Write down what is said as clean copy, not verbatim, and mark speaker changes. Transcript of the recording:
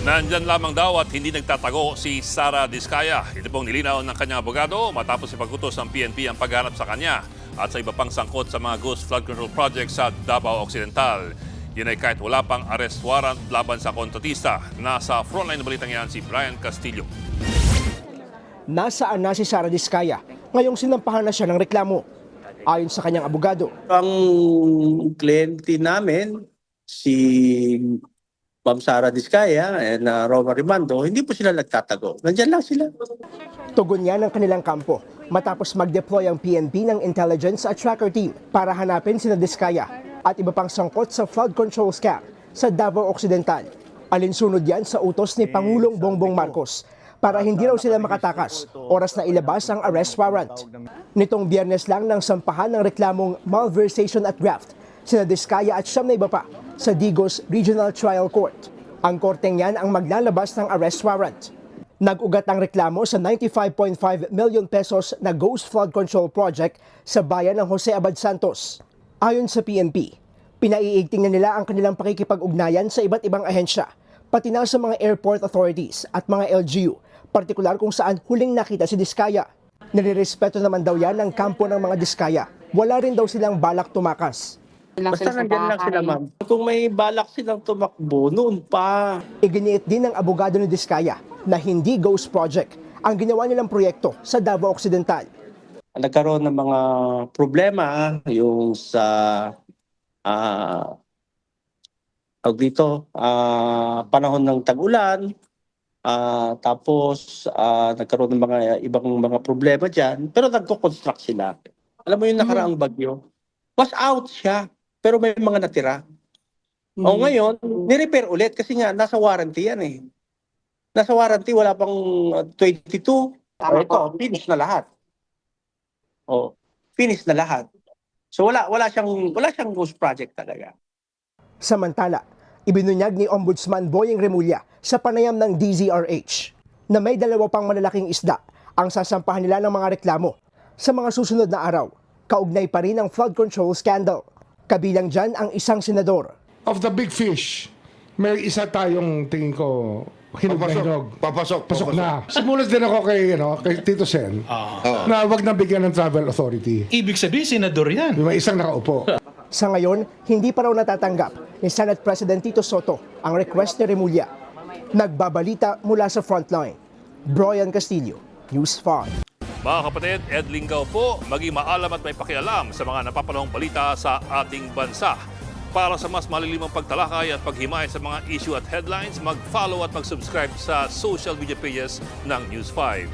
Speaker 1: Nandyan lamang daw at hindi nagtatago si Sara Diskaya. Ito pong nilinaw ng kanyang abogado matapos ipag-utos ng PNP ang paghanap sa kanya at sa iba pang sangkot sa mga ghost flood control project sa Davao Occidental. Yun ay kahit wala pang arrest warrant laban sa kontratista. Nasa frontline na balitang yan si Brian Castillo.
Speaker 2: Nasaan na si Sara Diskaya? Ngayong sinampahan na siya ng reklamo. Ayon sa kanyang abogado,
Speaker 3: Ang kliyente namin, si Ma'am Sara Diskaya and Roma Rimando, hindi po sila nagtatago. Nandyan lang sila.
Speaker 2: tugon niya ng kanilang kampo matapos mag-deploy ang PNP ng intelligence at tracker team para hanapin sina Diskaya at iba pang sangkot sa flood control scam sa Davao Occidental. Alinsunod yan sa utos ni Pangulong Bongbong Marcos para hindi raw sila makatakas, oras na ilabas ang arrest warrant. Nitong Biyernes lang nang sampahan ng reklamong malversation at graft sina Diskaya at siyam na iba pa sa Digos Regional Trial Court. Ang korteng yan ang maglalabas ng arrest warrant. Nag-ugat ang reklamo sa 95.5 million pesos na Ghost Flood Control Project sa bayan ng Jose Abad Santos. Ayon sa PNP, pinaiigting na nila ang kanilang pakikipag-ugnayan sa iba't ibang ahensya, pati na sa mga airport authorities at mga LGU, partikular kung saan huling nakita si Diskaya. Nilirespeto naman daw yan ng kampo ng mga Diskaya. Wala rin daw silang balak tumakas.
Speaker 3: Basta nandyan lang sila, ma'am. Kung may balak silang tumakbo, noon pa.
Speaker 2: Iginiit din ng abogado ni Diskaya na hindi ghost project ang ginawa nilang proyekto sa Davao Occidental.
Speaker 3: Nagkaroon ng mga problema yung sa panahon ng tag-ulan. Tapos nagkaroon ng mga ibang mga problema dyan. Pero nagko-construct sila. Alam mo yung nakaraang bagyo? Was out siya. Pero may mga natira. O ngayon, ni-repair ulit kasi nga nasa warranty yan eh. Nasa warranty, wala pang 22. Ito, finish na lahat. Finish na lahat. So wala siyang ghost project talaga.
Speaker 2: Samantala, ibinunyag ni Ombudsman Boyeng Remulla sa panayam ng DZRH na may dalawa pang malalaking isda ang sasampahan nila ng mga reklamo sa mga susunod na araw. Kaugnay pa rin ang flood control scandal. Kabilang dyan ang isang senador.
Speaker 4: Of the big fish, may isa tayong tingin ko hinog na hinog. Pasok na. Sumulat din ako kay Tito Sen na wag na bigyan ng travel authority.
Speaker 5: Ibig sabihin, senador yan.
Speaker 4: May isang nakaupo.
Speaker 2: Sa ngayon, hindi pa raw natatanggap ni Senate President Tito Soto ang request ni Remulla. Nagbabalita mula sa frontline. Brian Castillo, News 5.
Speaker 1: Mga kapatid, Ed Lingaw po, maging maalam at may pakialam sa mga napapanahong balita sa ating bansa. Para sa mas malilimang pagtalakay at paghimay sa mga issue at headlines, mag-follow at mag-subscribe sa social media pages ng News 5.